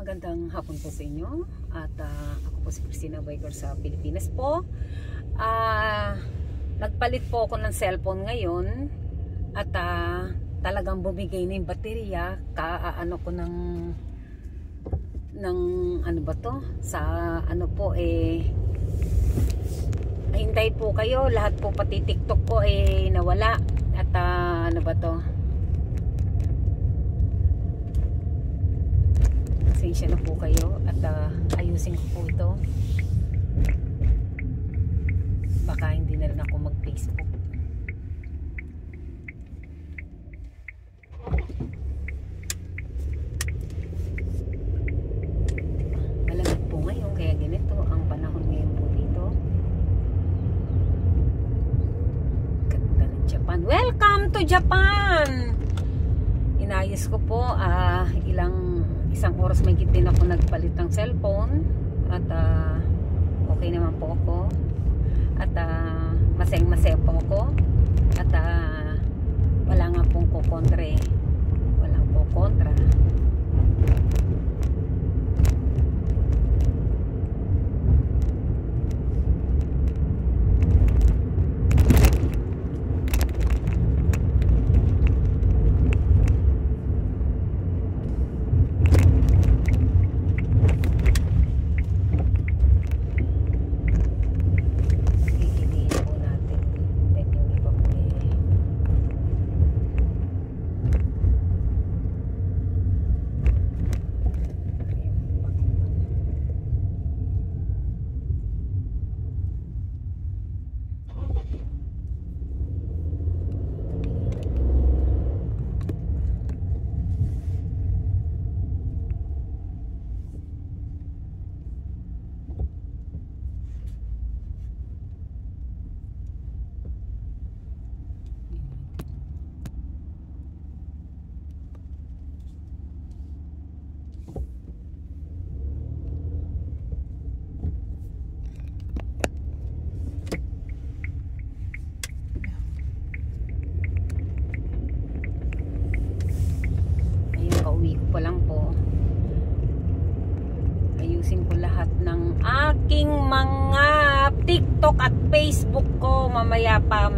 Magandang hapon po sa inyo at ako po si Christina Biker sa Pilipinas po. Nagpalit po ako ng cellphone ngayon at talagang bumigay na yung baterya. Kaano ko ng ano ba to? Sa ano po hintay po kayo, lahat po pati TikTok ko nawala at ano ba to? Pasensya na po kayo at ayusin ko po ito. Baka hindi na rin ako mag-Facebook. Malamig po ngayon kaya ganito ang panahon ngayon po dito. Ganda ng Japan. Welcome to Japan! Inayos ko po isang oras may din ako nagpalit ng cellphone at okay naman po ako at masayang-masaya po ako at wala nga pong kukontra walang po kontra. Pa lang po ayusin ko lahat ng aking mga TikTok at Facebook ko mamaya po.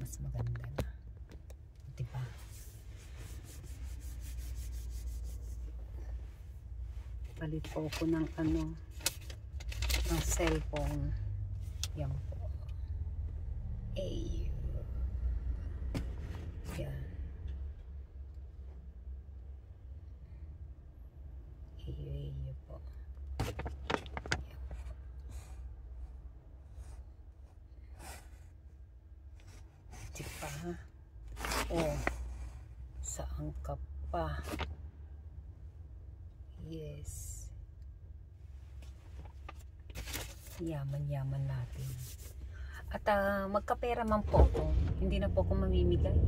Mas maganda na, diba? Palit po ako ng ng cellphone. Yan po. Yan. Po. Diba? Saan ka pa? Yes. Yaman-yaman natin. At magkapera man po ako. Hindi na po ako mamimigay.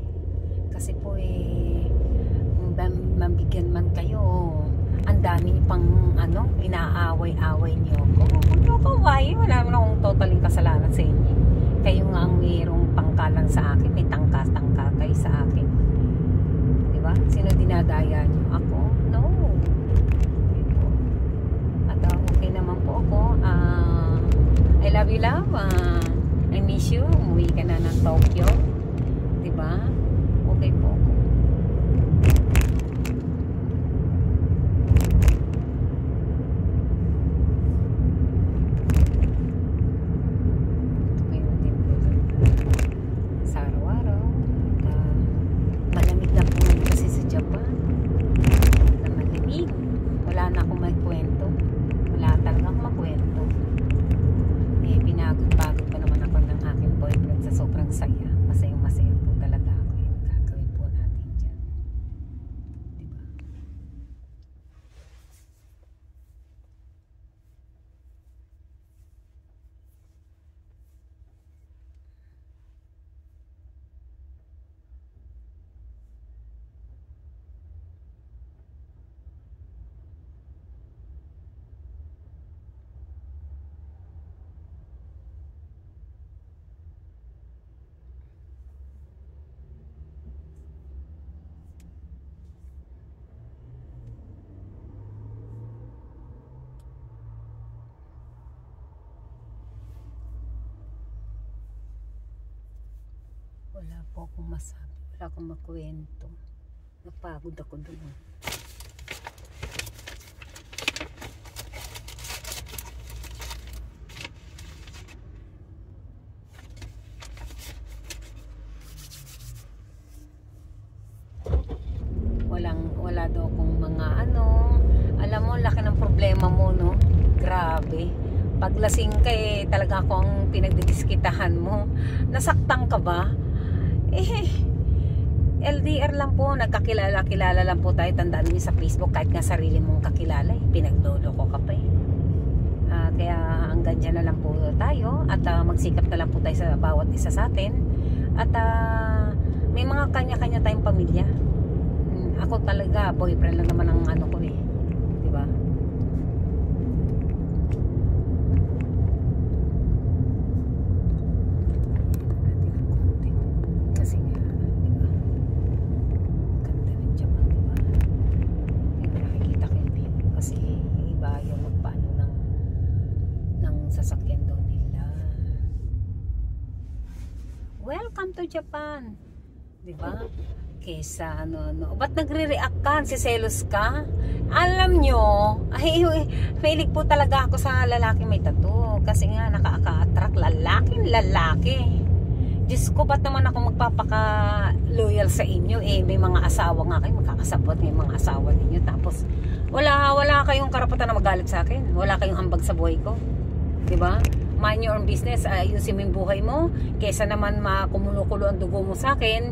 Kasi po mambigyan man kayo. Ang dami pang inaaway-away niyo ako. Huwag ko kawaii. Wala naman akong totaling kasalanan sa inyo. Kayo nga ang mayroong pangkalan sa akin. May tangka kayo sa akin. Diba? Sino dinadaya niyo? Ako? No. At okay naman po ako. I love you, love. I miss you. Umuwi ka na ng Tokyo. Diba? Okay po ako. Pinagod-pagod pa naman ako ng aking boyfriend sa sobrang saya. Masayang-masaya po talaga ako. Yung gagawin po natin dyan. Diba? Wala po akong masabi. Wala akong makwento. Napagod ako doon. Wala daw akong mga ano. Alam mo, laki ng problema mo, no? Grabe. Pag lasing ka talaga ako ang pinagdidiskitahan mo. Nasaktan ka ba? LDR lang po, nagkakilala lang po tayo. Tandaan niyo sa Facebook, kahit nga sarili mong kakilala, pinagloloko ka pa kaya hanggang dyan na lang po tayo. At magsikap na lang po tayo sa bawat isa sa atin. At may mga kanya-kanya tayong pamilya. Ako talaga, boyfriend lang naman ang ano ko diba? Kasi nga, diba? Ganda ng Japan, diba? Hindi nakikita ko yung view. Kasi iba yung magpaano ng sasakyan doon nila. Welcome to Japan! Diba? Kesa ba't nagre-react ka? Siselos ka? Alam nyo, mahilig po talaga ako sa lalaki may tattoo. Kasi nga, nakaka-attract lalaki. Diyos ko, ba't naman ako magpapaka-loyal sa inyo? May mga asawa nga kayo, magkakasabot may mga asawa ninyo. Tapos, wala kayong karapatan na magalit sa akin. Wala kayong ambag sa buhay ko. Diba? Mind your own business, ayusin mo yung buhay mo, kesa naman makumulo-kulo ang dugo mo sa akin,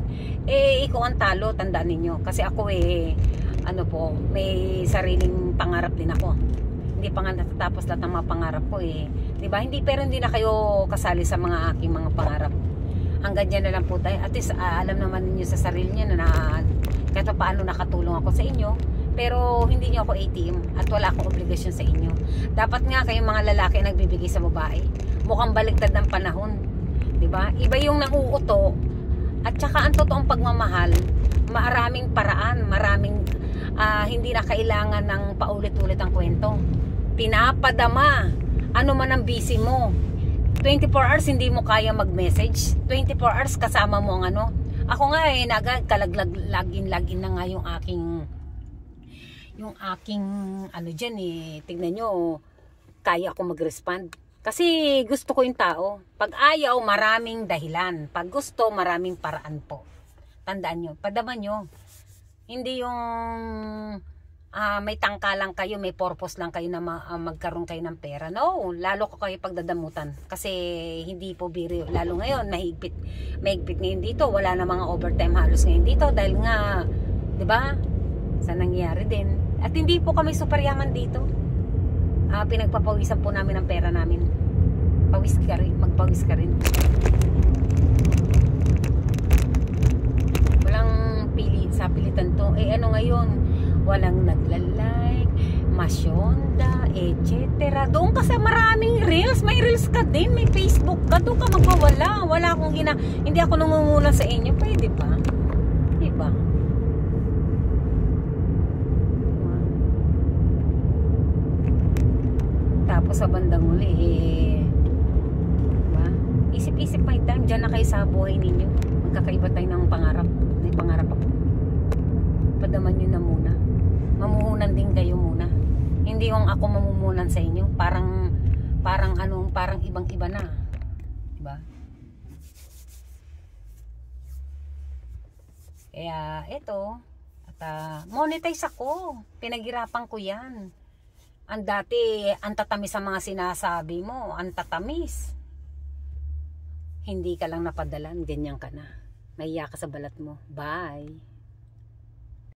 ikaw ang talo, tandaan ninyo. Kasi ako may sariling pangarap din ako. Hindi pa nga natatapos lahat ng mga pangarap ko diba? Pero hindi na kayo kasali sa mga aking mga pangarap. Hanggang dyan na lang po tayo. At least alam naman ninyo sa sarili nyo na kahit paano nakatulong ako sa inyo. Pero hindi nyo ako ATM at wala akong obligasyon sa inyo. Dapat nga kayong mga lalaki nagbibigay sa babae. Mukhang baliktad ng panahon. Diba? Iba yung nanguuto. At saka ang totoong pagmamahal, maraming paraan, hindi na kailangan ng paulit-ulit ang kwento. Pinapadama. Ano man ang busy mo. 24 hours hindi mo kaya mag-message. 24 hours kasama mo ang Ako nga login na nga yung aking dyan tignan nyo, kaya ako mag-respond kasi gusto ko yung tao. Pag ayaw, maraming dahilan. Pag gusto, maraming paraan po. Tandaan nyo, padaman nyo. Hindi yung may tangka lang kayo, may purpose lang kayo na magkaroon kayo ng pera. No, lalo ko kayo pagdadamutan kasi hindi po biro. Lalo ngayon, mahigpit ngayon dito. Wala na mga overtime halos ngayon dito dahil nga, diba, sa nangyari din. At hindi po kami super yaman dito. Pinagpapawisan po namin ang pera namin. Magpawis ka rin. Walang sa pilitan to. Ano ngayon? Walang nagla-like, masyonda, etc. Doon ka sa maraming reels. May reels ka din, may Facebook ka. Doon ka magwawala. Wala akong hindi ako nangunguna sa inyo. Pwede ba? Diba? Tapos sa bandang uli diba? Isip-isip may time. Diyan na kayo sa buhay ninyo. Magkakaiba tayo ng pangarap. May pangarap ako. Padaman nyo na muna. Mamuhunan din kayo muna. Hindi yung ako mamumunan sa inyo. Parang ibang-iba na. Diba? Kaya eto, at monetize ako. Pinaghirapan ko yan. Ang dati, ang tatamis ang mga sinasabi mo. Ang tatamis. Hindi ka lang napadalan, ganyan ka na. Mahiya ka sa balat mo. Bye.